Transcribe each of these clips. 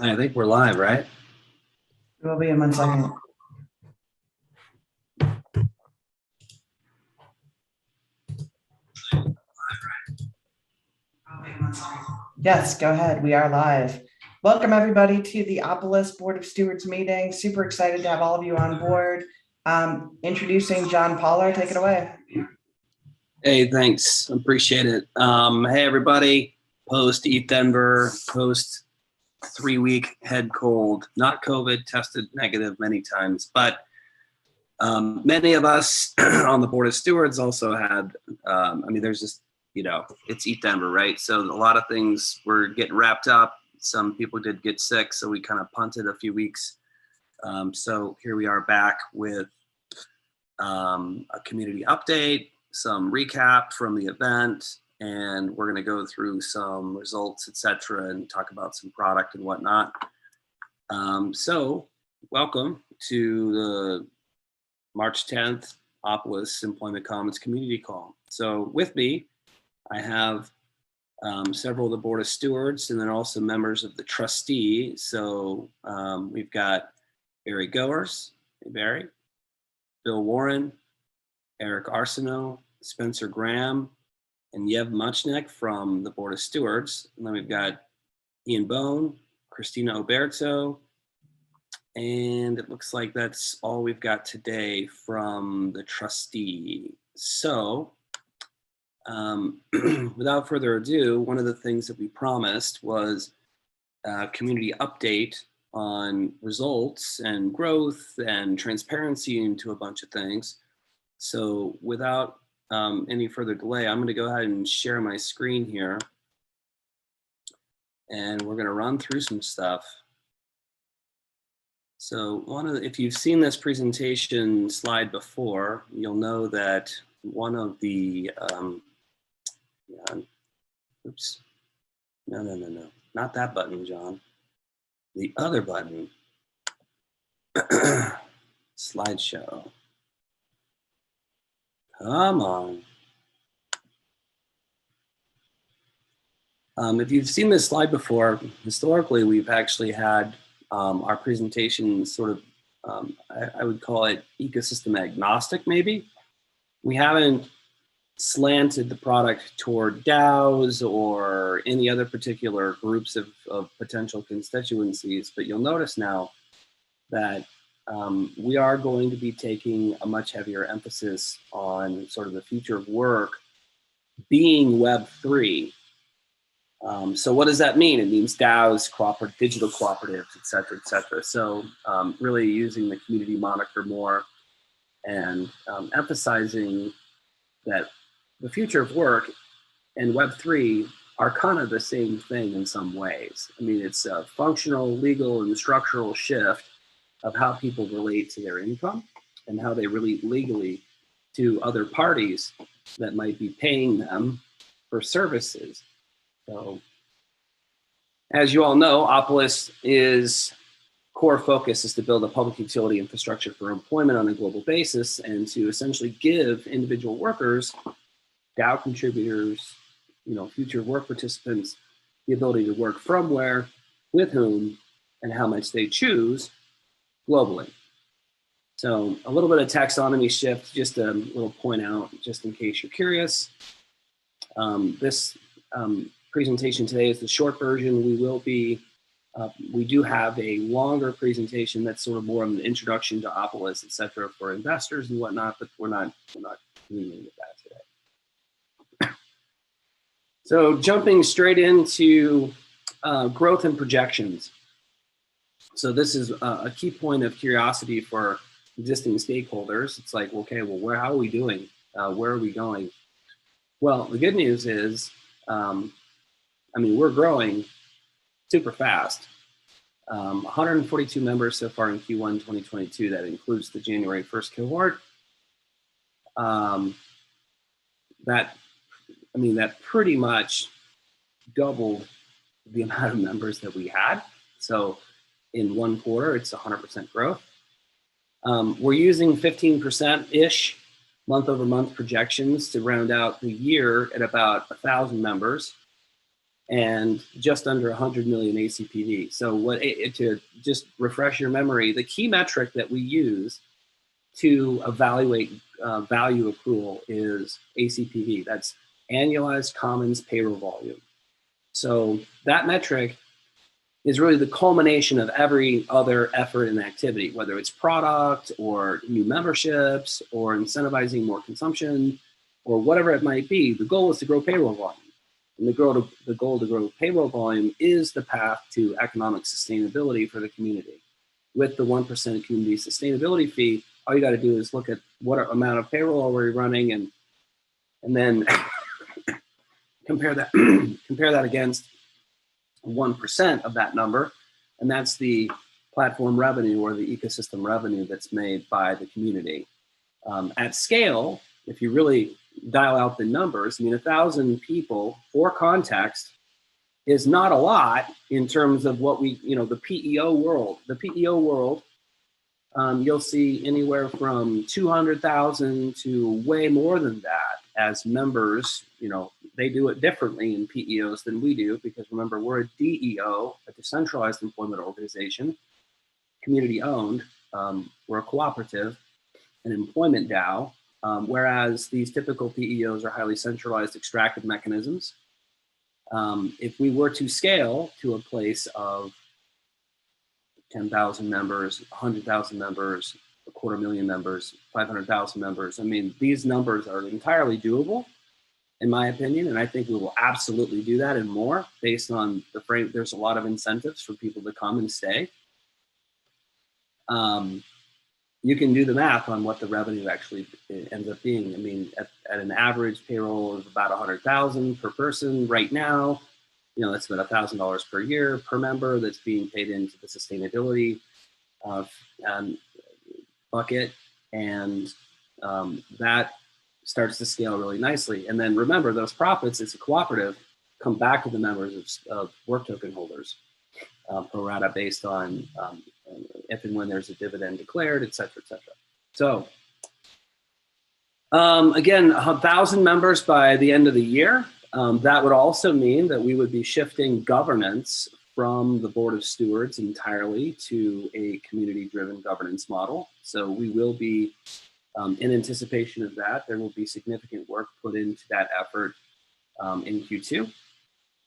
I think we're live, right? We'll be in 1 second. Yes, go ahead. We are live. Welcome everybody to the Opolis Board of Stewards meeting. Super excited to have all of you on board. Introducing John Pollard. Take it away. Hey, thanks. Appreciate it. Hey, everybody. Post ETH Denver, post 3-week head cold, not COVID, tested negative many times, but many of us on the Board of Stewards also had, there's just, it's ETH Denver, right? So a lot of things were getting wrapped up. Some people did get sick, so we kind of punted a few weeks. So here we are back with a community update, some recap from the event, and we're going to go through some results, etc., and talk about some product and whatnot. So welcome to the March 10th Opolis Employment Commons Community Call. So with me, I have several of the Board of Stewards and then also members of the trustee. So we've got Barry Goers, hey Barry, Bill Warren, Eric Arsenault, Spencer Graham, and Yev Muchnick from the Board of Stewards. And then we've got Ian Bone, Christina Oberto, and it looks like that's all we've got today from the trustee. So without further ado, one of the things that we promised was a community update on results and growth and transparency into a bunch of things. So without any further delay, I'm going to go ahead and share my screen here. And we're going to run through some stuff. So if you've seen this presentation slide before, you'll know that one of the, no, not that button, John. The other button, slideshow. Come on. If you've seen this slide before, historically, we've actually had our presentation sort of, I would call it ecosystem agnostic, maybe. We haven't slanted the product toward DAOs or any other particular groups of potential constituencies, but you'll notice now that we are going to be taking a much heavier emphasis on sort of the future of work being Web3. So what does that mean? It means DAOs, digital cooperatives, et cetera, et cetera. So really using the community moniker more and emphasizing that the future of work and Web3 are kind of the same thing in some ways. I mean, it's a functional, legal, and structural shift of how people relate to their income and how they relate legally to other parties that might be paying them for services. So, as you all know, Opolis core focus is to build a public utility infrastructure for employment on a global basis and to essentially give individual workers, DAO contributors, future work participants, the ability to work from where, with whom, and how much they choose globally. So a little bit of taxonomy shift, just a little point out, just in case you're curious. This presentation today is the short version. We do have a longer presentation that's sort of more of an introduction to Opolis, et cetera, for investors and whatnot, but we're not doing any of that today. So jumping straight into growth and projections. So this is a key point of curiosity for existing stakeholders. It's like, okay, well, how are we doing? Where are we going? Well, the good news is, we're growing super fast. 142 members so far in Q1 2022. That includes the January 1st cohort. That pretty much doubled the amount of members that we had. So in one quarter, it's 100% growth. We're using 15%-ish month-over-month projections to round out the year at about 1,000 members. and just under 100 million ACPV. So to just refresh your memory, the key metric that we use to evaluate value accrual is ACPV. That's annualized commons payroll volume. So that metric is really the culmination of every other effort and activity, whether it's product or new memberships or incentivizing more consumption or whatever it might be. The goal is to grow payroll volume. And the goal to grow payroll volume is the path to economic sustainability for the community. With the 1% community sustainability fee, all you got to do is look at what amount of payroll we're running and then compare that against 1% of that number, and that's the platform revenue or the ecosystem revenue that's made by the community. At scale, if you really dial out the numbers, I mean, 1,000 people for context is not a lot in terms of what the PEO world. The PEO world, you'll see anywhere from 200,000 to way more than that as members. They do it differently in PEOs than we do, because remember, we're a DEO, a decentralized employment organization, community owned. We're a cooperative, an employment DAO, whereas these typical PEOs are highly centralized extractive mechanisms. If we were to scale to a place of 10,000 members, 100,000 members, 250,000 members, 500,000 members, I mean, these numbers are entirely doable, in my opinion, and I think we will absolutely do that and more based on the frame. There's a lot of incentives for people to come and stay. You can do the math on what the revenue actually ends up being. I mean, at an average payroll of about 100,000 per person right now, that's about $1,000 per year per member that's being paid into the sustainability bucket, and that starts to scale really nicely. And then remember, those profits, it's a cooperative, come back to the members of work token holders, pro rata based on if and when there's a dividend declared, et cetera, et cetera. So again, 1,000 members by the end of the year. That would also mean that we would be shifting governance from the Board of Stewards entirely to a community-driven governance model. So we will be, in anticipation of that, there will be significant work put into that effort in Q2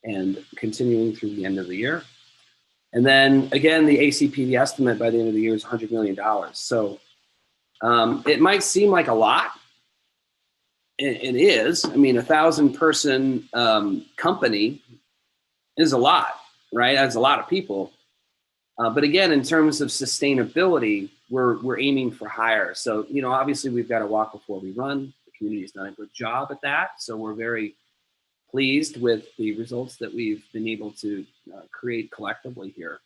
and continuing through the end of the year. And then again, the ACPV estimate by the end of the year is $100 million. So it might seem like a lot. It is. I mean, 1,000-person company is a lot, right? That's a lot of people. But again, in terms of sustainability, we're aiming for higher. So, obviously we've got to walk before we run. The community's done a good job at that. So we're very pleased with the results that we've been able to create collectively here.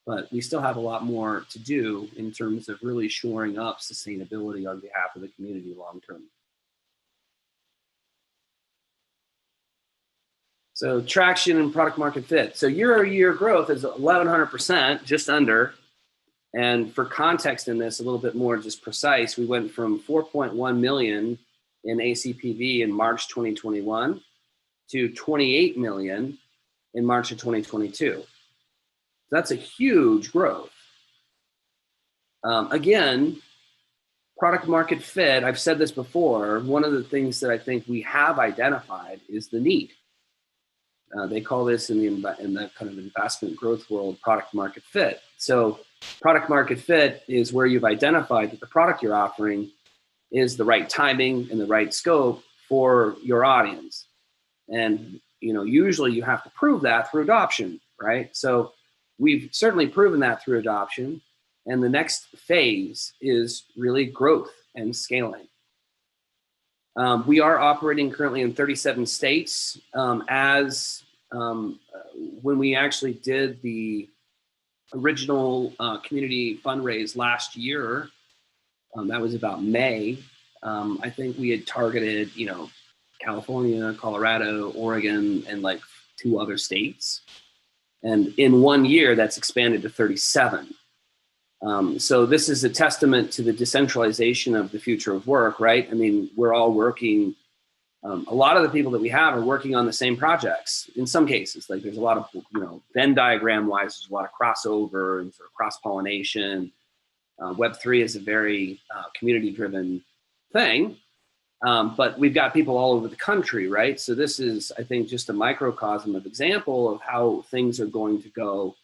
But we still have a lot more to do in terms of really shoring up sustainability on behalf of the community long term. So traction and product market fit. So year-over-year growth is 1,100%, just under. And for context in this, a little bit more just precise, we went from 4.1 million in ACPV in March 2021 to 28 million in March of 2022. That's a huge growth. Again, product market fit, I've said this before, one of the things that I think we have identified is the need. They call this in the kind of investment growth world, product market fit. So product market fit is where you've identified that the product you're offering is the right timing and the right scope for your audience. And usually you have to prove that through adoption, right? So we've certainly proven that through adoption. And the next phase is really growth and scaling. We are operating currently in 37 states. When we actually did the original community fundraise last year, that was about May, I think we had targeted, California, Colorado, Oregon, and like 2 other states. And in 1 year, that's expanded to 37. So this is a testament to the decentralization of the future of work, right? I mean, we're all working A lot of the people that we have are working on the same projects in some cases. Like there's a lot of, Venn diagram wise, there's a lot of crossover and sort of cross-pollination. Web3 is a very community-driven thing, but we've got people all over the country, right? So this is, I think, just a microcosm of example of how things are going to go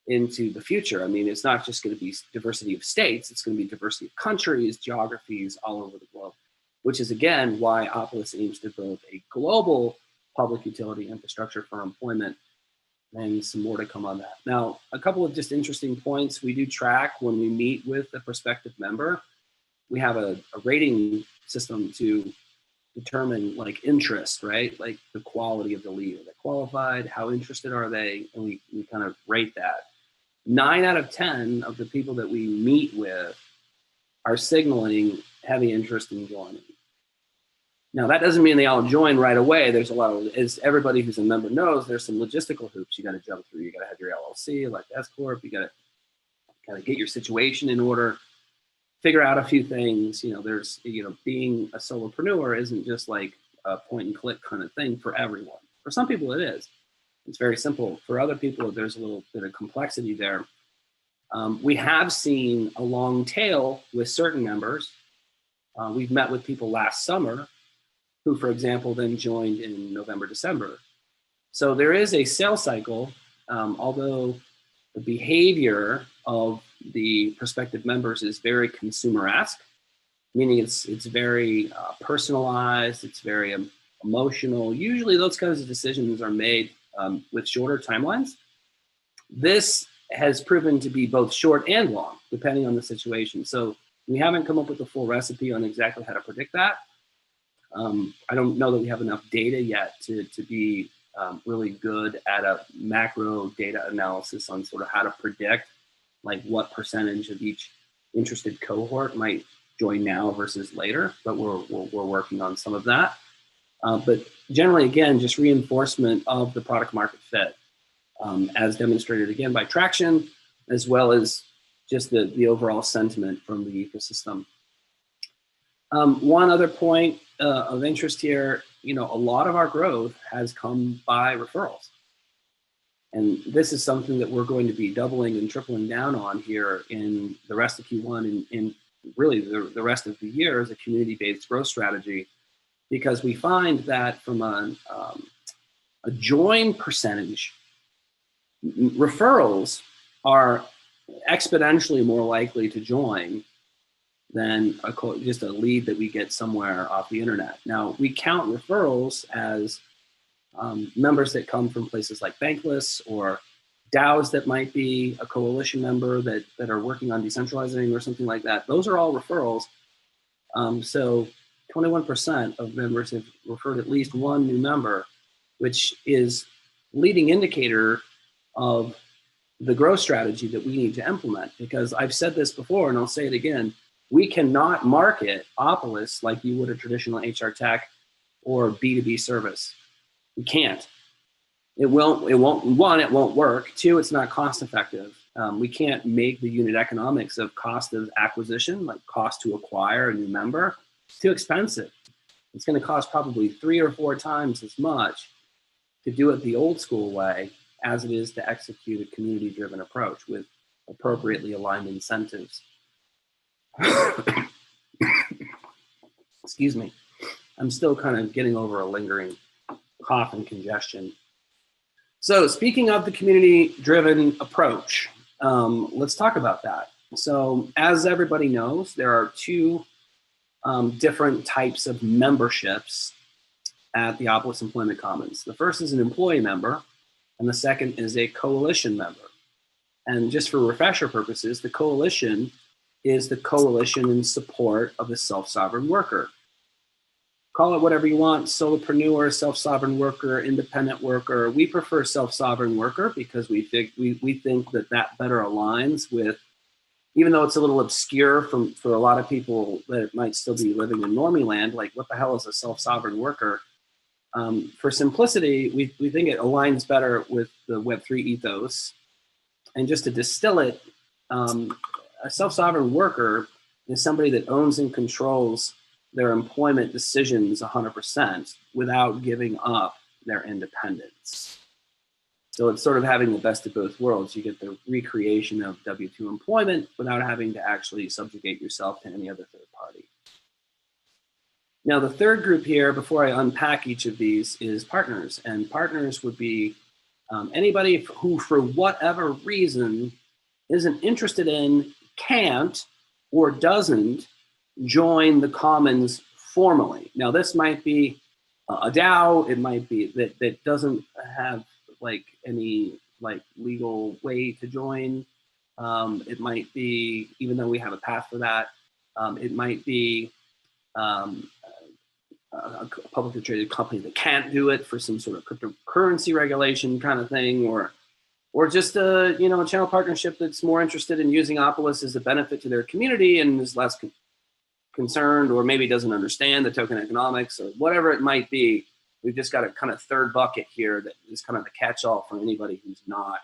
into the future. I mean, it's not just going to be diversity of states, it's going to be diversity of countries, geographies all over the globe, which is, again, why Opolis aims to build a global public utility infrastructure for employment, and some more to come on that. Now, a couple of just interesting points we do track when we meet with a prospective member. We have a rating system to determine like interest, right? Like the quality of the lead. Are they qualified? How interested are they? And we kind of rate that. 9 out of 10 of the people that we meet with are signaling heavy interest in joining. Now, that doesn't mean they all join right away. There's a lot of, as everybody who's a member knows, there's some logistical hoops you got to jump through. You got to have your LLC, like S Corp. You got to kind of get your situation in order, figure out a few things. There's, being a solopreneur isn't just like a point and click kind of thing for everyone. For some people, it is. It's very simple. For other people, there's a little bit of complexity there. We have seen a long tail with certain members. We've met with people last summer who, for example, then joined in November, December. So there is a sales cycle, although the behavior of the prospective members is very consumer-esque, meaning it's very personalized, it's very emotional. Usually those kinds of decisions are made with shorter timelines. This has proven to be both short and long, depending on the situation. So we haven't come up with a full recipe on exactly how to predict that. I don't know that we have enough data yet to be really good at a macro data analysis on sort of how to predict like what percentage of each interested cohort might join now versus later, but we're working on some of that. But generally, again, just reinforcement of the product market fit, as demonstrated again by traction, as well as just the overall sentiment from the ecosystem. One other point of interest here, a lot of our growth has come by referrals. And this is something that we're going to be doubling and tripling down on here in the rest of Q1 and really the rest of the year as a community-based growth strategy, because we find that from a join percentage, referrals are exponentially more likely to join than just a lead that we get somewhere off the internet. Now, we count referrals as members that come from places like Bankless or DAOs that might be a coalition member that are working on decentralizing or something like that. Those are all referrals. So 21% of members have referred at least one new member, which is leading indicator of the growth strategy that we need to implement. Because I've said this before, and I'll say it again, we cannot market Opolis like you would a traditional HR tech or B2B service. We can't. It won't work. 2, it's not cost effective. We can't make the unit economics of cost of acquisition, like cost to acquire a new member, too expensive. It's going to cost probably 3 or 4 times as much to do it the old school way as it is to execute a community-driven approach with appropriately aligned incentives. Excuse me. I'm still kind of getting over a lingering cough and congestion. So speaking of the community-driven approach, let's talk about that. So as everybody knows, there are 2 different types of memberships at the Opolis Employment Commons. The first is an employee member, and the second is a coalition member. And just for refresher purposes, the coalition is the coalition in support of the self-sovereign worker. Call it whatever you want, solopreneur, self-sovereign worker, independent worker. We prefer self-sovereign worker because we think that better aligns with, even though it's a little obscure for a lot of people that might still be living in normie land, like what the hell is a self-sovereign worker? For simplicity, we think it aligns better with the Web3 ethos. And just to distill it, a self-sovereign worker is somebody that owns and controls their employment decisions 100% without giving up their independence. So it's sort of having the best of both worlds. You get the recreation of W-2 employment without having to actually subjugate yourself to any other third party. Now, the third group here, before I unpack each of these, is partners. And partners would be anybody who, for whatever reason, isn't interested in, can't, or doesn't join the commons formally. Now, this might be a DAO. It might be that doesn't have like any like legal way to join. It might be, even though we have a path for that, it might be a publicly traded company that can't do it for some sort of cryptocurrency regulation kind of thing, or just a a channel partnership that's more interested in using Opolis as a benefit to their community and is less concerned, or maybe doesn't understand the token economics, or whatever it might be. We've just got a kind of third bucket here that is kind of the catch-all for anybody who's not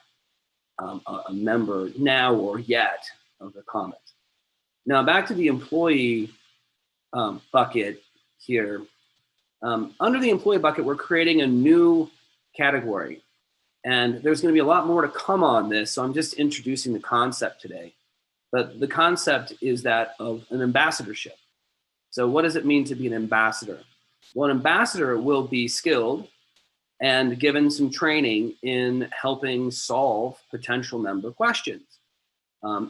a member now or yet of the commons. Now back to the employee bucket here. Under the employee bucket, we're creating a new category. And there's going to be a lot more to come on this, so I'm just introducing the concept today. But the concept is that of an ambassadorship. So what does it mean to be an ambassador? Well, an ambassador will be skilled and given some training in helping solve potential member questions,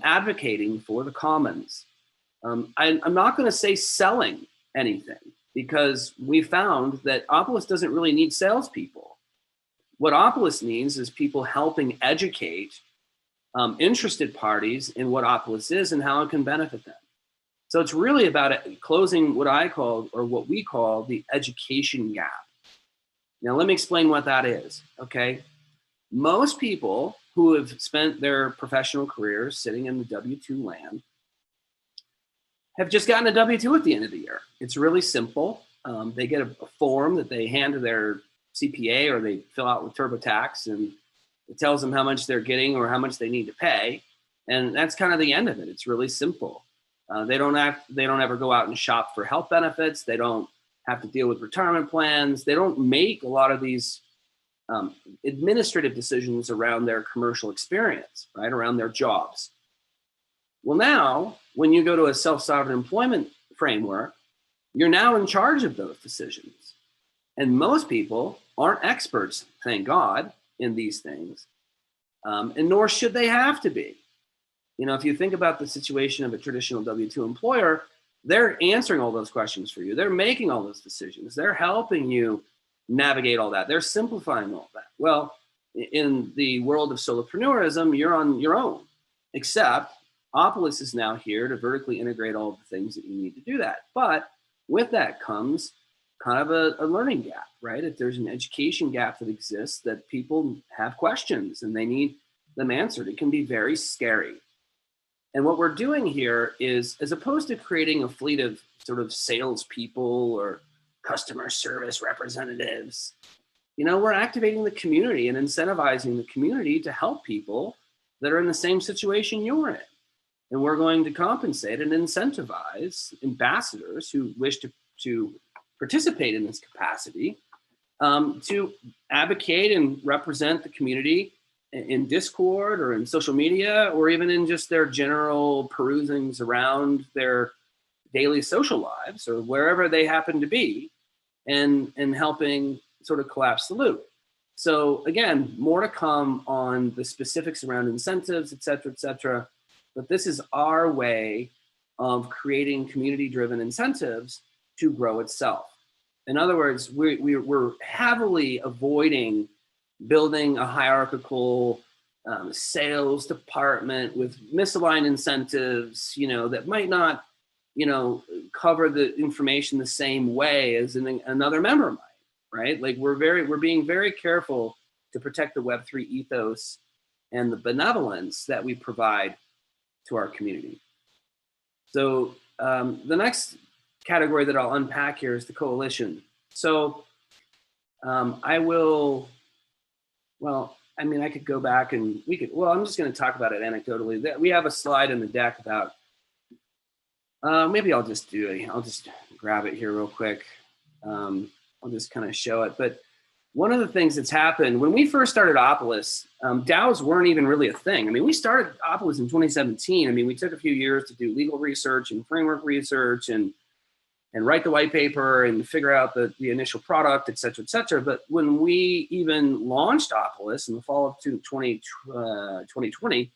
advocating for the commons. I'm not going to say selling anything, because we found that Opolis doesn't really need salespeople. What Opolis needs is people helping educate interested parties in what Opolis is and how it can benefit them. So it's really about closing what I call, or what we call, the education gap. Now let me explain what that is, okay? Most people who have spent their professional careers sitting in the W-2 land have just gotten a W-2 at the end of the year. It's really simple. They get a form that they hand to their CPA, or they fill out with TurboTax, and it tells them how much they're getting or how much they need to pay. And that's kind of the end of it. It's really simple. They don't ever go out and shop for health benefits. They don't have to deal with retirement plans. They don't make a lot of these administrative decisions around their commercial experience, right, around their jobs. Well, now, when you go to a self-sovereign employment framework, you're now in charge of those decisions. And most people aren't experts, thank God, in these things, and nor should they have to be. If you think about the situation of a traditional W-2 employer, they're answering all those questions for you. They're making all those decisions. They're helping you navigate all that. They're simplifying all that. Well, in the world of solopreneurism, you're on your own, except Opolis is now here to vertically integrate all of the things that you need to do that. But with that comes kind of a learning gap, right? If there's an education gap that exists, that people have questions and they need them answered, it can be very scary. And what we're doing here is, as opposed to creating a fleet of sort of salespeople or customer service representatives, we're activating the community and incentivizing the community to help people that are in the same situation you're in. And we're going to compensate and incentivize ambassadors who wish to participate in this capacity to advocate and represent the community in Discord or in social media, or even in just their general perusings around their daily social lives or wherever they happen to be, and helping sort of collapse the loop. So again, more to come on the specifics around incentives, et cetera, but this is our way of creating community-driven incentives to grow itself. In other words, we're heavily avoiding building a hierarchical sales department with misaligned incentives, that might not, cover the information the same way as another member might, right? Like we're being very careful to protect the Web3 ethos and the benevolence that we provide to our community. So the next category that I'll unpack here is the coalition. So I could go back and I'm just going to talk about it anecdotally. We have a slide in the deck about Maybe I'll just grab it here real quick. I'll just kind of show it. But one of the things that's happened when we first started Opolis, DAOs weren't even really a thing. I mean, we started Opolis in 2017. I mean, we took a few years to do legal research and framework research and write the white paper and figure out the initial product, et cetera, et cetera. But when we even launched Opolis in the fall of 2020,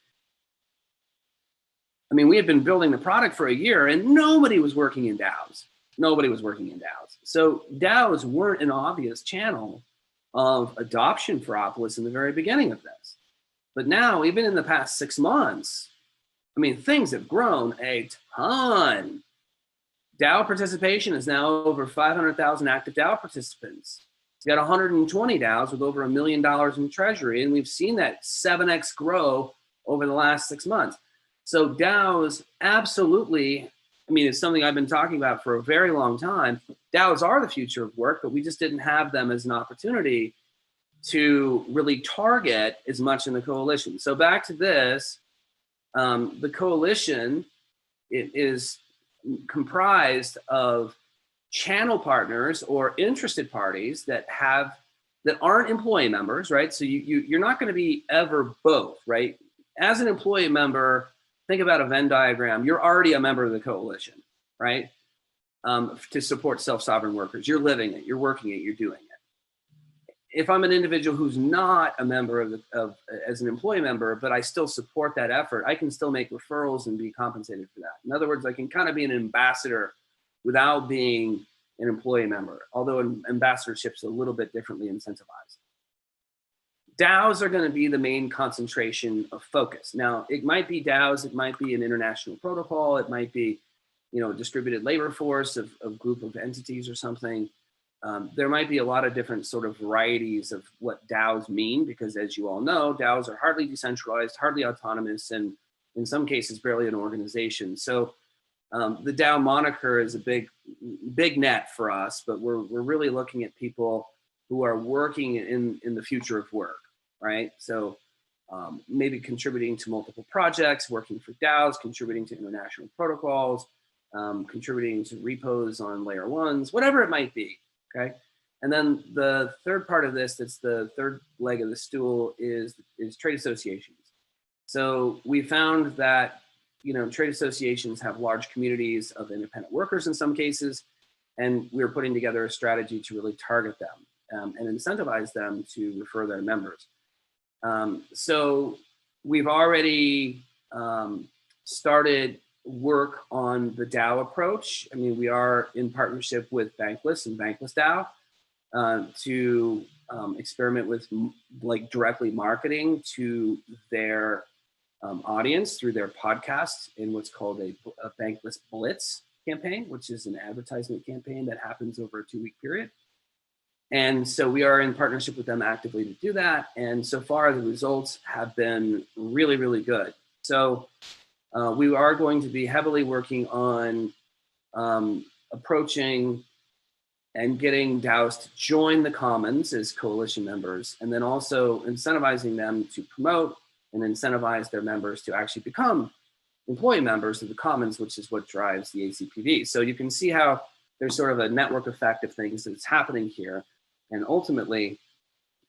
I mean, we had been building the product for a year and nobody was working in DAOs. Nobody was working in DAOs. So DAOs weren't an obvious channel of adoption for Opolis in the very beginning of this. But now, even in the past 6 months, I mean, things have grown a ton. DAO participation is now over 500,000 active DAO participants. We got 120 DAOs with over $1 million in treasury, and we've seen that 7x grow over the last 6 months. So DAOs absolutely, I mean, it's something I've been talking about for a very long time. DAOs are the future of work, but we just didn't have them as an opportunity to really target as much in the coalition. So back to this, the coalition, it is comprised of channel partners or interested parties that aren't employee members, right? So you're not going to be ever both, right? As an employee member, think about a Venn diagram. You're already a member of the coalition, right? To support self-sovereign workers. You're living it, you're working it, you're doing it. If I'm an individual who's not a member as an employee member, but I still support that effort, I can still make referrals and be compensated for that. In other words, I can kind of be an ambassador without being an employee member, although ambassadorship's a little bit differently incentivized. DAOs are going to be the main concentration of focus. Now, it might be DAOs, it might be an international protocol, it might be, a distributed labor force of group of entities or something. There might be a lot of different sort of varieties of what DAOs mean, because as you all know, DAOs are hardly decentralized, hardly autonomous, and in some cases, barely an organization. So the DAO moniker is a big net for us, but we're really looking at people who are working in the future of work, right? So maybe contributing to multiple projects, working for DAOs, contributing to international protocols, contributing to repos on layer ones, whatever it might be, okay? And then the third part of this, that's the third leg of the stool, is trade associations. So we found that, trade associations have large communities of independent workers in some cases, and we're putting together a strategy to really target them and incentivize them to refer their members. So we've already started work on the DAO approach. I mean, we are in partnership with Bankless and Bankless DAO to experiment with directly marketing to their audience through their podcasts in what's called a Bankless Blitz campaign, which is an advertisement campaign that happens over a 2-week period. And so we are in partnership with them actively to do that. And so far the results have been really, really good. So we are going to be heavily working on approaching and getting DAOs to join the Commons as coalition members, and then also incentivizing them to promote and incentivize their members to actually become employee members of the Commons, which is what drives the ACPV. So you can see how there's sort of a network effect of things that's happening here. And ultimately,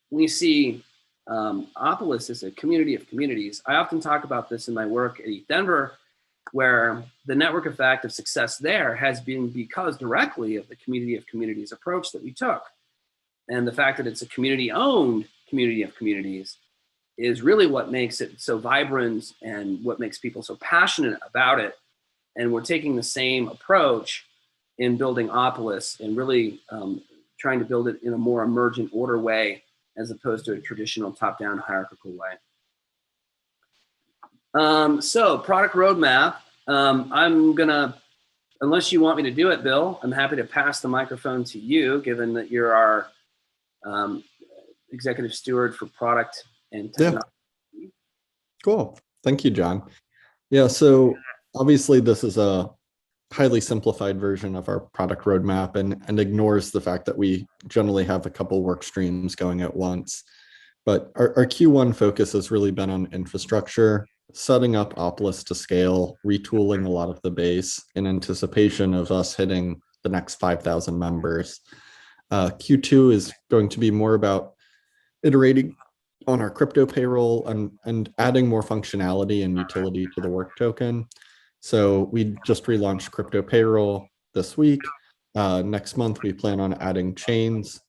we see Opolis as a community of communities. I often talk about this in my work at Denver, where the network effect of success there has been because directly of the community of communities approach that we took. And the fact that it's a community-owned community of communities is really what makes it so vibrant and what makes people so passionate about it. And we're taking the same approach in building Opolis and really trying to build it in a more emergent order way as opposed to a traditional top-down hierarchical way. So product roadmap, I'm gonna, unless you want me to do it, Bill, I'm happy to pass the microphone to you, given that you're our executive steward for product and technology. Yeah. Cool. Thank you, John. Yeah, so obviously this is a highly simplified version of our product roadmap and ignores the fact that we generally have a couple work streams going at once. But our Q1 focus has really been on infrastructure. setting up Opolis to scale, retooling a lot of the base in anticipation of us hitting the next 5,000 members. Q2 is going to be more about iterating on our crypto payroll and adding more functionality and utility to the work token. So we just relaunched crypto payroll this week. Next month, we plan on adding chains.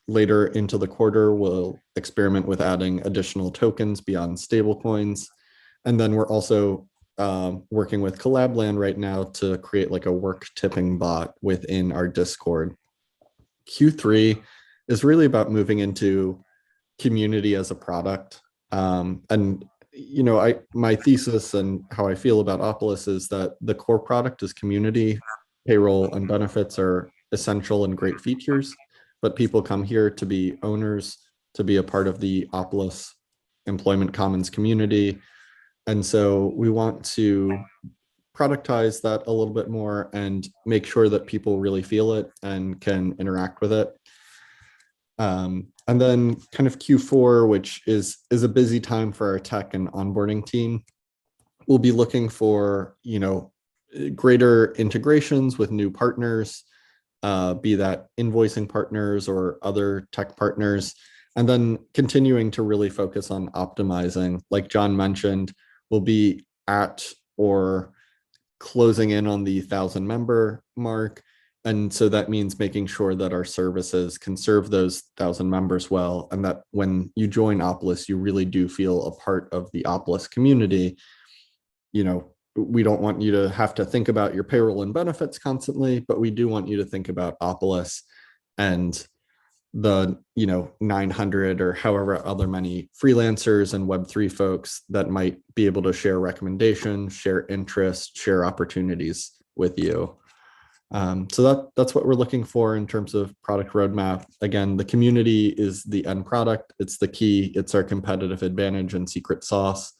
Later into the quarter, we'll experiment with adding additional tokens beyond stablecoins. And then we're also working with Collabland right now to create like a work tipping bot within our Discord. Q3 is really about moving into community as a product. And my thesis and how I feel about Opolis is that the core product is community. Payroll and benefits are essential and great features, but people come here to be owners, to be a part of the Opolis Employment Commons community. And so we want to productize that a little bit more and make sure that people really feel it and can interact with it. And then kind of Q4, which is a busy time for our tech and onboarding team. We'll be looking for, greater integrations with new partners, be that invoicing partners or other tech partners, and then continuing to really focus on optimizing. Like John mentioned, we'll be at or closing in on the 1,000 member mark. And so that means making sure that our services can serve those 1,000 members well, and that when you join Opolis, you really do feel a part of the Opolis community. We don't want you to have to think about your payroll and benefits constantly, but we do want you to think about Opolis and the 900 or however other many freelancers and Web3 folks that might be able to share recommendations, share interests, share opportunities with you. So that's what we're looking for in terms of product roadmap. Again, the community is the end product. It's the key. It's our competitive advantage and secret sauce.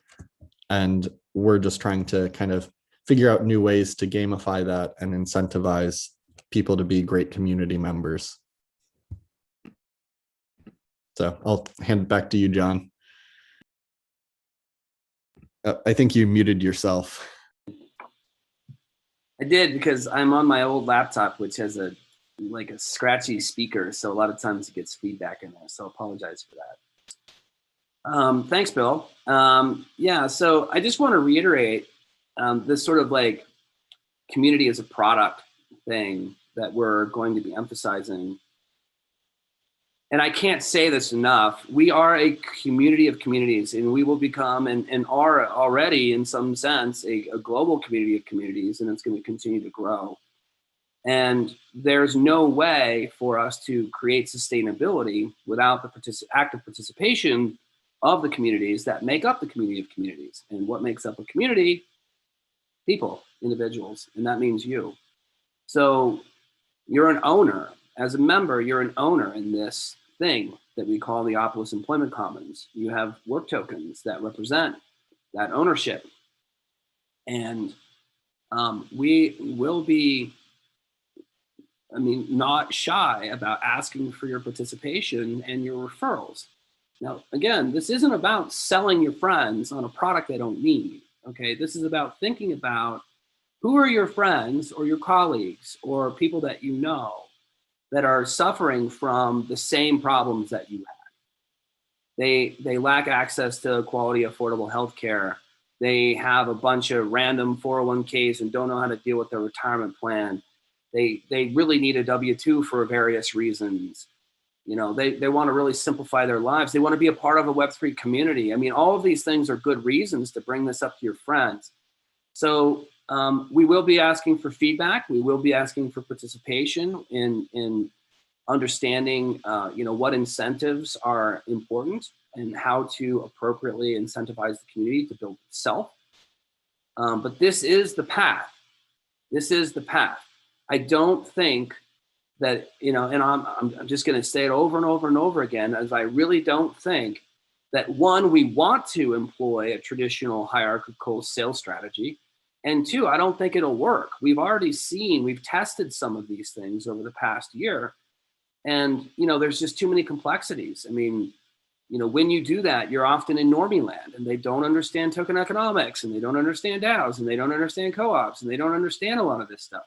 And we're just trying to kind of figure out new ways to gamify that and incentivize people to be great community members. So I'll hand it back to you, John. I think you muted yourself. I did, because I'm on my old laptop, which has a scratchy speaker. So a lot of times it gets feedback in there. So I apologize for that. Thanks, Bill. Yeah, so I just want to reiterate this sort of like community as a product thing that we're going to be emphasizing. And I can't say this enough. We are a community of communities, and we will become and are already, in some sense, a global community of communities, and it's going to continue to grow. And there's no way for us to create sustainability without the active participation of the communities that make up the community of communities. And what makes up a community? People, individuals, and that means you. So you're an owner. As a member, you're an owner in this thing that we call the Opolis Employment Commons. You have work tokens that represent that ownership. And we will be, not shy about asking for your participation and your referrals. Now, again, this isn't about selling your friends on a product they don't need, okay? This is about thinking about who are your friends or your colleagues or people that you know that are suffering from the same problems that you had. They lack access to quality, affordable healthcare. They have a bunch of random 401ks and don't know how to deal with their retirement plan. They really need a W-2 for various reasons. They want to really simplify their lives. They want to be a part of a Web3 community. All of these things are good reasons to bring this up to your friends. So we will be asking for feedback. We will be asking for participation in understanding, what incentives are important and how to appropriately incentivize the community to build itself. But this is the path. This is the path. I don't think that, and I'm just going to say it over and over and over again, as I really don't think that, one, we want to employ a traditional hierarchical sales strategy. And two, I don't think it'll work. We've tested some of these things over the past year. And, there's just too many complexities. when you do that, you're often in normie land, and they don't understand token economics, and they don't understand DAOs, and they don't understand co-ops, and they don't understand a lot of this stuff.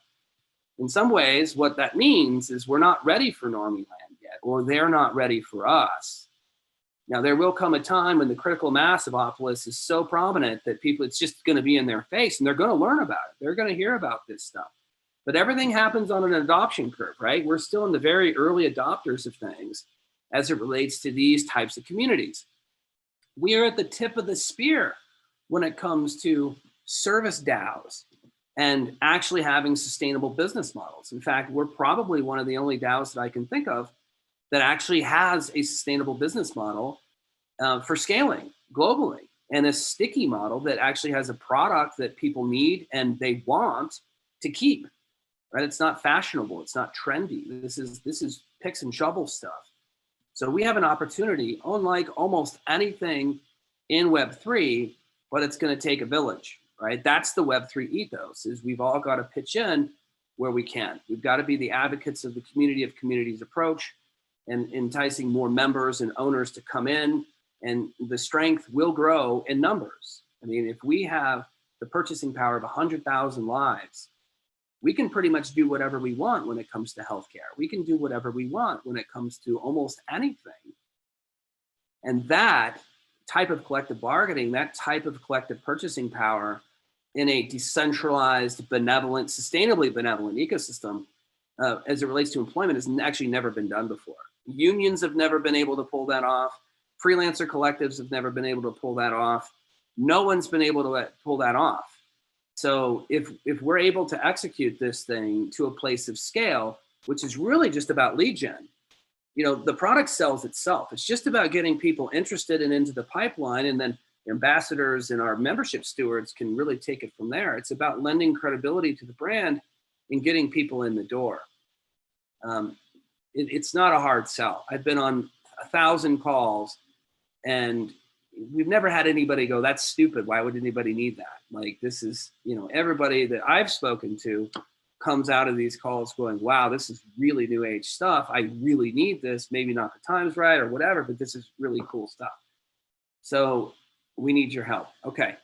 In some ways, what that means is we're not ready for normie land yet, or they're not ready for us. Now, there will come a time when the critical mass of Opolis is so prominent that it's just going to be in their face, and they're going to learn about it. They're going to hear about this stuff. But everything happens on an adoption curve, right? We're still in the very early adopters of things as it relates to these types of communities. We are at the tip of the spear when it comes to service DAOs and actually having sustainable business models. In fact, we're probably one of the only DAOs that I can think of that actually has a sustainable business model for scaling globally, and a sticky model that actually has a product that people need and they want to keep, right? It's not fashionable, it's not trendy. This is picks and shovel stuff. So we have an opportunity, unlike almost anything in Web3, but it's going to take a village, right? That's the Web3 ethos, is we've all got to pitch in where we can. We've got to be the advocates of the community of communities approach, and enticing more members and owners to come in, and the strength will grow in numbers. I mean, if we have the purchasing power of 100,000 lives, we can pretty much do whatever we want when it comes to healthcare. We can do whatever we want when it comes to almost anything. And that type of collective bargaining, that type of collective purchasing power in a decentralized, benevolent, sustainably benevolent ecosystem, as it relates to employment, has actually never been done before. Unions have never been able to pull that off. Freelancer collectives have never been able to pull that off. No one's been able to pull that off. So if we're able to execute this thing to a place of scale, which is really just about lead gen, the product sells itself. It's just about getting people interested and into the pipeline, and then ambassadors and our membership stewards can really take it from there. It's about lending credibility to the brand and getting people in the door. It's not a hard sell. I've been on 1,000 calls, and we've never had anybody go, "That's stupid. Why would anybody need that?" Like, this is, everybody that I've spoken to comes out of these calls going, "Wow, this is really new age stuff. I really need this. Maybe not the time's right or whatever, but this is really cool stuff." So we need your help. Okay.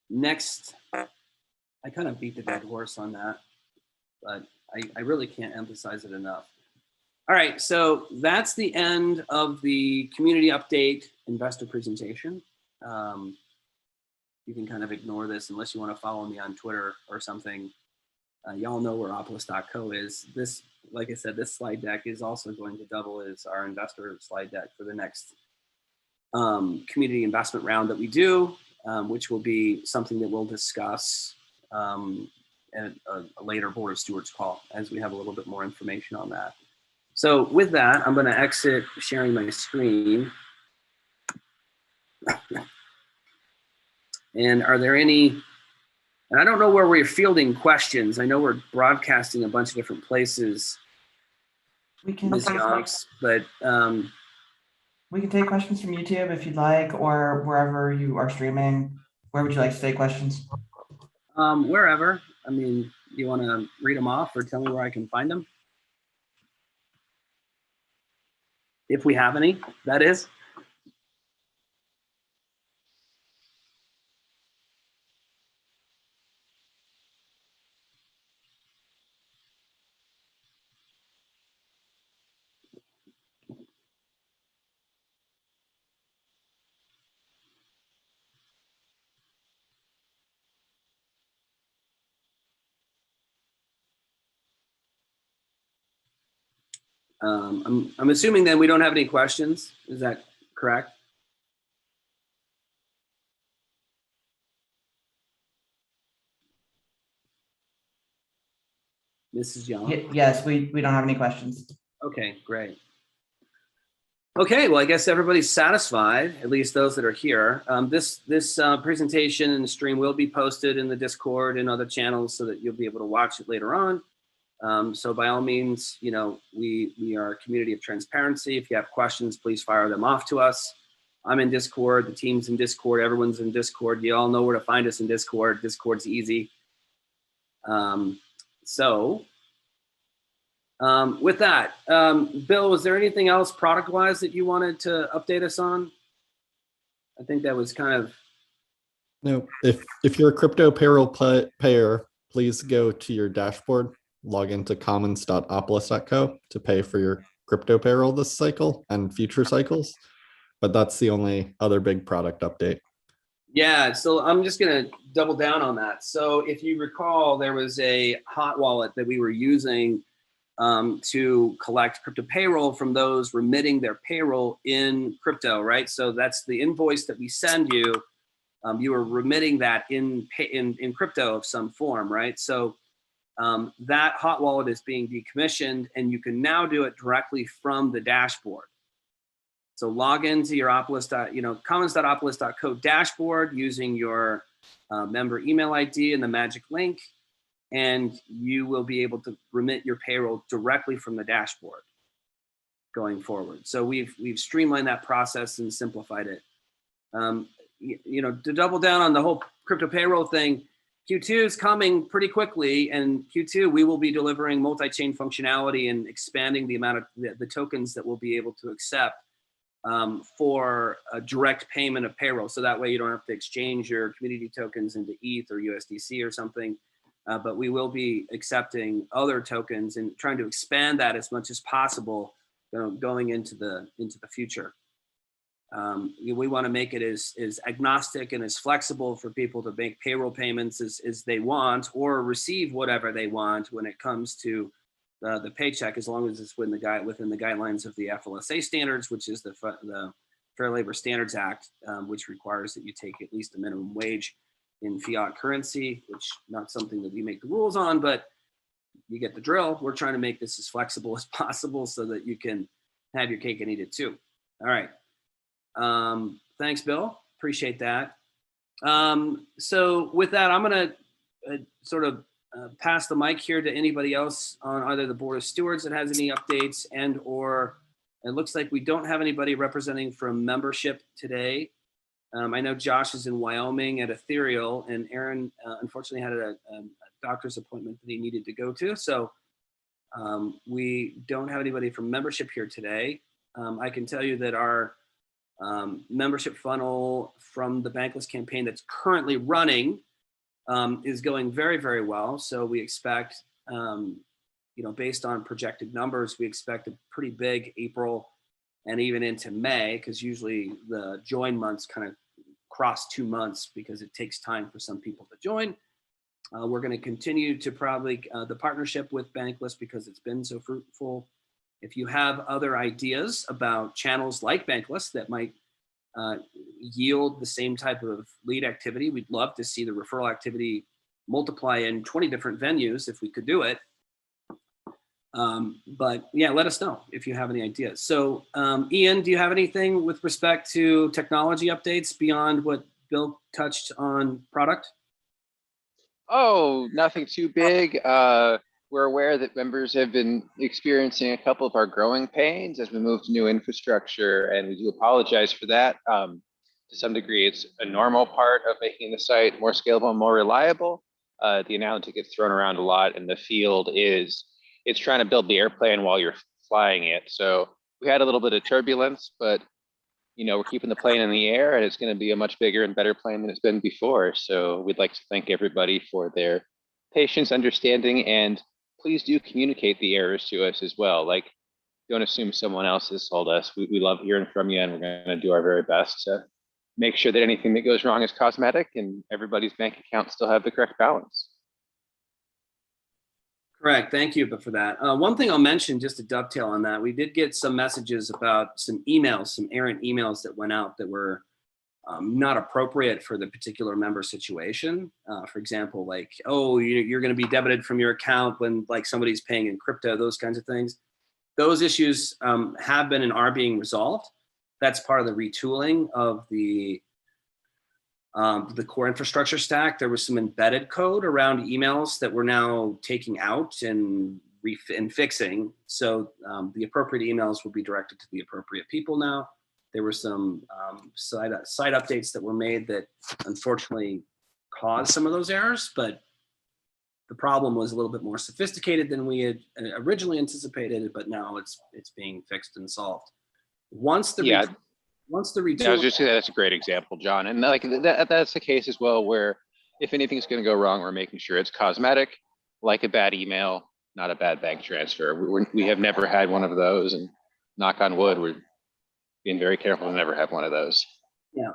Next, I kind of beat the dead horse on that, but I really can't emphasize it enough. All right, so that's the end of the community update investor presentation. You can kind of ignore this unless you want to follow me on Twitter or something. Y'all know where opolis.co is. This, like I said, this slide deck is also going to double as our investor slide deck for the next community investment round that we do, which will be something that we'll discuss at a later Board of Stewards call as we have a little bit more information on that. So with that, I'm going to exit sharing my screen. And are there any, and I don't know where we're fielding questions. I know we're broadcasting a bunch of different places, We can Ms. Youngs, but we can take questions from YouTube if you'd like, or wherever you are streaming. Where would you like to take questions? wherever. I mean, you want to read them off or tell me where I can find them? If we have any, that is. I'm assuming then we don't have any questions. Is that correct? Mrs. Young? Yes, we don't have any questions. Okay, great. Okay, well, I guess everybody's satisfied, at least those that are here. This presentation and the stream will be posted in the Discord and other channels so that you'll be able to watch it later on. So by all means, we are a community of transparency. If you have questions, please fire them off to us. I'm in Discord, the team's in Discord, everyone's in Discord. You all know where to find us in Discord. Discord's easy. With that, Bill, was there anything else product-wise that you wanted to update us on? I think that was kind of, No, if you're a crypto payroll payer, please go to your dashboard, log into commons.opolis.co to pay for your crypto payroll this cycle and future cycles. But that's the only other big product update. yeah, so I'm just going to double down on that. So if you recall, there was a hot wallet that we were using to collect crypto payroll from those remitting their payroll in crypto, right? So that's the invoice that we send you. You are remitting that in crypto of some form, right? So that hot wallet is being decommissioned, and you can now do it directly from the dashboard. So log into your commons.opolis.co dashboard using your member email ID and the magic link, and you will be able to remit your payroll directly from the dashboard going forward. So we've streamlined that process and simplified it. To double down on the whole crypto payroll thing, Q2 is coming pretty quickly, and Q2 we will be delivering multi-chain functionality and expanding the amount of the tokens that we'll be able to accept for a direct payment of payroll. So that way you don't have to exchange your community tokens into ETH or USDC or something. But we will be accepting other tokens and trying to expand that as much as possible going into the future. We want to make it as agnostic and as flexible for people to make payroll payments as they want, or receive whatever they want when it comes to the paycheck, as long as it's within the guidelines of the FLSA standards, which is the Fair Labor Standards Act, which requires that you take at least a minimum wage in fiat currency, which not something that we make the rules on, but you get the drill. We're trying to make this as flexible as possible so that you can have your cake and eat it too. All right. Thanks, Bill. Appreciate that. So with that, I'm going to pass the mic here to anybody else on either the Board of Stewards that has any updates, and or it looks like we don't have anybody representing from membership today. I know Josh is in Wyoming at Ethereal, and Aaron unfortunately had a doctor's appointment that he needed to go to. So we don't have anybody from membership here today. I can tell you that our membership funnel from the Bankless campaign that's currently running is going very, very well. So we expect, based on projected numbers, we expect a pretty big April and even into May, because usually the join months kind of cross 2 months because it takes time for some people to join. We're going to continue to probably the partnership with Bankless because it's been so fruitful. If you have other ideas about channels like Bankless that might yield the same type of lead activity, we'd love to see the referral activity multiply in 20 different venues if we could do it. But yeah, let us know if you have any ideas. So Ian, do you have anything with respect to technology updates beyond what Bill touched on product? Oh, nothing too big. We're aware that members have been experiencing a couple of our growing pains as we move to new infrastructure, and we do apologize for that. To some degree, it's a normal part of making the site more scalable and more reliable. The analogy gets thrown around a lot in the field is it's trying to build the airplane while you're flying it. So we had a little bit of turbulence, but we're keeping the plane in the air, and it's going to be a much bigger and better plane than it's been before. So we'd like to thank everybody for their patience, understanding, and please do communicate the errors to us as well. Like, don't assume someone else has told us. We love hearing from you, and we're going to do our very best to make sure that anything that goes wrong is cosmetic and everybody's bank accounts still have the correct balance. Correct. Thank you for that. One thing I'll mention, just to dovetail on that, we did get some messages about some emails, some errant emails that went out that were not appropriate for the particular member situation. For example, like, oh, you're going to be debited from your account when like somebody's paying in crypto, those kinds of things. Those issues have been and are being resolved. That's part of the retooling of the core infrastructure stack. There was some embedded code around emails that we're now taking out and fixing. So the appropriate emails will be directed to the appropriate people now. There were some site updates that were made that unfortunately caused some of those errors, but the problem was a little bit more sophisticated than we had originally anticipated, but now it's being fixed and solved. Once the once the Yeah, I was retool, just saying that's a great example, John. And like that's the case as well, where if anything's going to go wrong, we're making sure it's cosmetic, like a bad email, not a bad bank transfer. We have never had one of those, and knock on wood, we're being very careful to never have one of those. yeah.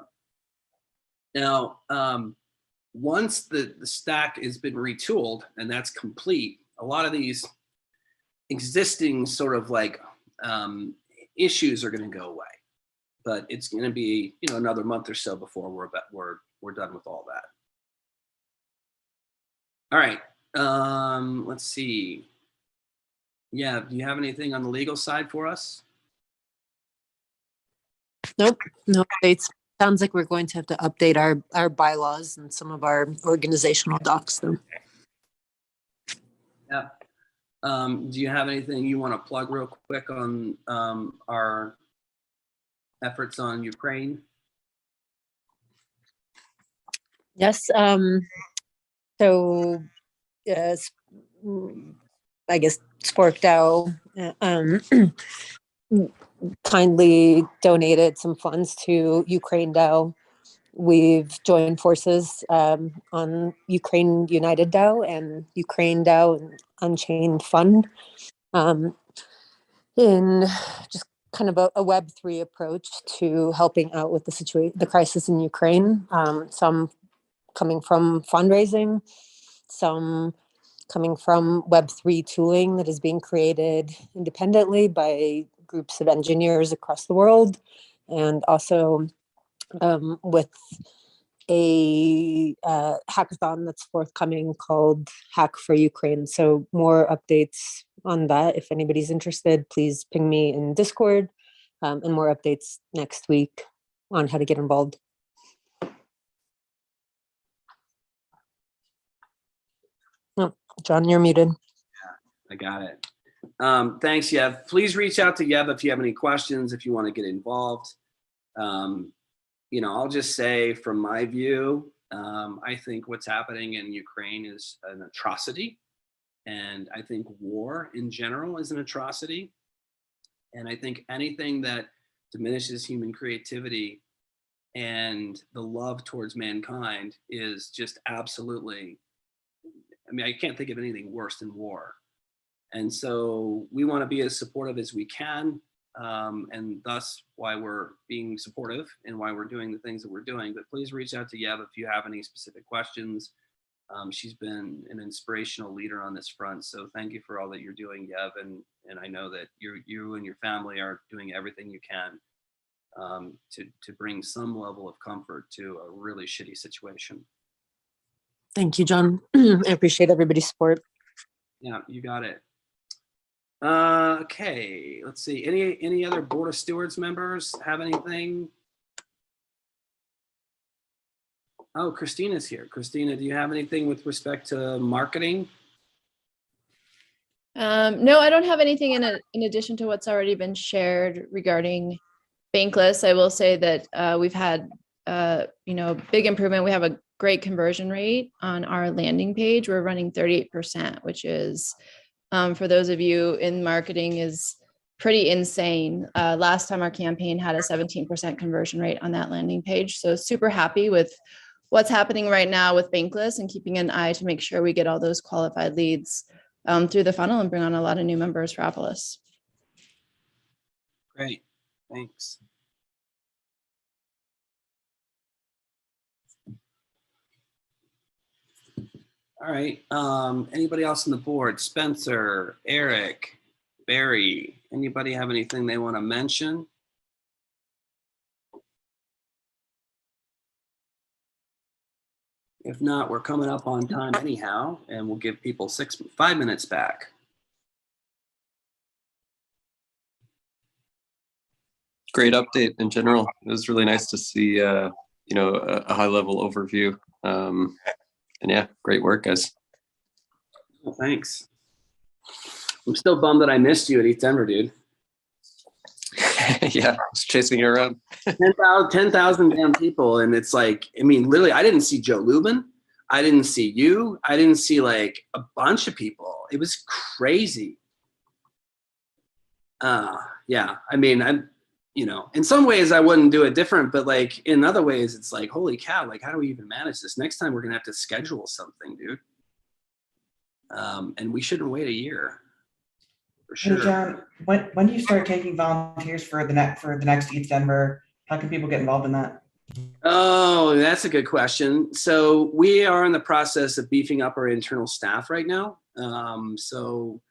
Now, once the stack has been retooled and that's complete, a lot of these existing sort of like issues are going to go away. But it's going to be, you know, another month or so before we're done with all that. All right. Let's see. Yeah. Do you have anything on the legal side for us? Nope, no updates. Sounds like we're going to have to update our bylaws and some of our organizational docs though. Yeah. Do you have anything you want to plug real quick on our efforts on Ukraine? Yes, so I guess SporkDAO kindly donated some funds to Ukraine DAO. We've joined forces on Ukraine United DAO and Ukraine DAO and Unchained Fund in just kind of a Web3 approach to helping out with the crisis in Ukraine. Some coming from fundraising, some coming from Web3 tooling that is being created independently by groups of engineers across the world, and also with a hackathon that's forthcoming called Hack for Ukraine. So more updates on that. If anybody's interested, please ping me in Discord, and more updates next week on how to get involved. Oh, John, you're muted. I got it. Thanks, Yev. Please reach out to Yev if you have any questions, if you want to get involved. You know, I'll just say from my view, I think what's happening in Ukraine is an atrocity. And I think war in general is an atrocity. And I think anything that diminishes human creativity and the love towards mankind is just absolutely, I mean, I can't think of anything worse than war. And so we want to be as supportive as we can. And thus why we're being supportive and why we're doing the things that we're doing. But please reach out to Yev if you have any specific questions. She's been an inspirational leader on this front. So thank you for all that you're doing, Yev. And I know that you and your family are doing everything you can to bring some level of comfort to a really shitty situation. Thank you, John. I appreciate everybody's support. Yeah, you got it. Okay, let's see. Any other Board of Stewards members have anything? Oh, Christina's here. Christina, do you have anything with respect to marketing? No, I don't have anything in addition to what's already been shared regarding Bankless. I will say that we've had big improvement. We have a great conversion rate on our landing page. We're running 38%, which is for those of you in marketing is pretty insane. Last time our campaign had a 17% conversion rate on that landing page. So super happy with what's happening right now with Bankless and keeping an eye to make sure we get all those qualified leads through the funnel and bring on a lot of new members for Opolis. Great, thanks. All right, anybody else on the board? Spencer, Eric, Barry, anybody have anything they want to mention? If not, we're coming up on time anyhow, and we'll give people 5 minutes back. Great update in general. It was really nice to see, a high level overview. And yeah, great work, guys. Well, thanks. I'm still bummed that I missed you at East Denver, dude. Yeah, I was chasing you around. 10,000 damn people. And it's like, I mean, literally, I didn't see Joe Lubin. I didn't see you. I didn't see like a bunch of people. It was crazy. Yeah, I mean, you know, in some ways I wouldn't do it different, but like in other ways, it's like, holy cow, like how do we even manage this? Next time we're gonna have to schedule something, dude. And we shouldn't wait a year. For Hey, sure. John, when do you start taking volunteers for the next East Denver? How can people get involved in that? Oh, that's a good question. So we are in the process of beefing up our internal staff right now. So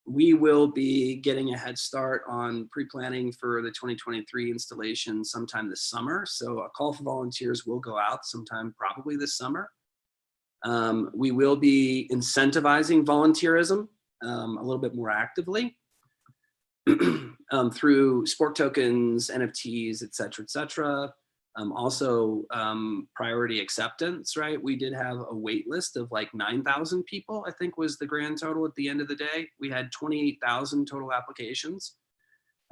we will be getting a head start on pre-planning for the 2023 installation sometime this summer. So a call for volunteers will go out sometime probably this summer. We will be incentivizing volunteerism a little bit more actively through sport tokens, NFTs, et cetera, also priority acceptance, right? We did have a wait list of like 9,000 people, I think was the grand total at the end of the day. We had 28,000 total applications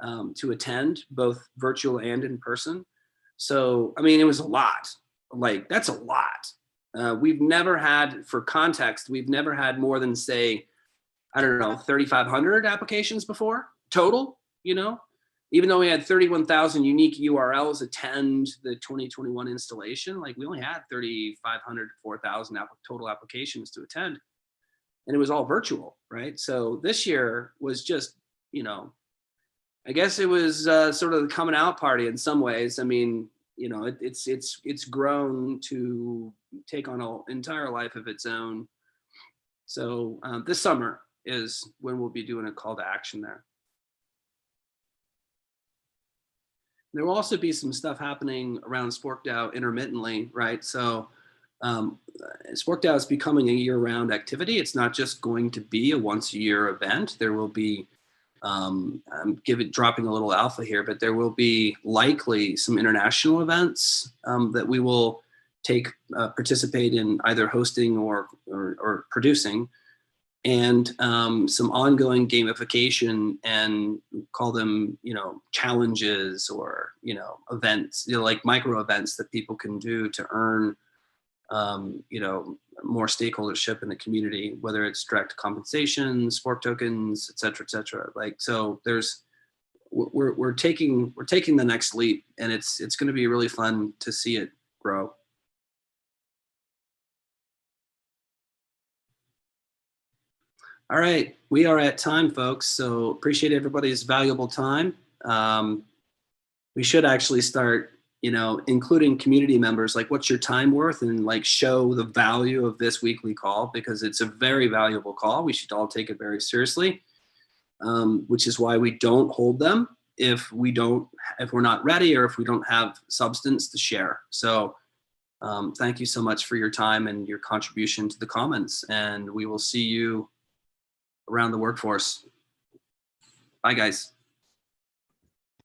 to attend, both virtual and in person. So, I mean, it was a lot. Like, that's a lot. We've never had, for context, we've never had more than, say, I don't know, 3,500 applications before total, you know? Even though we had 31,000 unique URLs attend the 2021 installation, like we only had 3,500 to 4,000 total applications to attend. And it was all virtual, right? So this year was just, you know, I guess it was sort of the coming out party in some ways. I mean, you know, it's grown to take on an entire life of its own. So this summer is when we'll be doing a call to action there. There will also be some stuff happening around SporkDAO intermittently, right? So SporkDAO is becoming a year-round activity. It's not just going to be a once-a-year event. There will be, I'm dropping a little alpha here, but there will be likely some international events that we will participate in, either hosting or producing, and some ongoing gamification, and call them, you know, challenges or, you know, events, you know, like micro events that people can do to earn, you know, more stakeholdership in the community, whether it's direct compensation, sport tokens, et cetera, et cetera. Like, so we're taking the next leap, and it's going to be really fun to see it grow. All right, we are at time, folks. So appreciate everybody's valuable time. We should actually start, you know, including community members, like what's your time worth, and like show the value of this weekly call, because it's a very valuable call. We should all take it very seriously, which is why we don't hold them if we're not ready, or if we don't have substance to share. So thank you so much for your time and your contribution to the comments, and we will see you around the workforce. Bye, guys.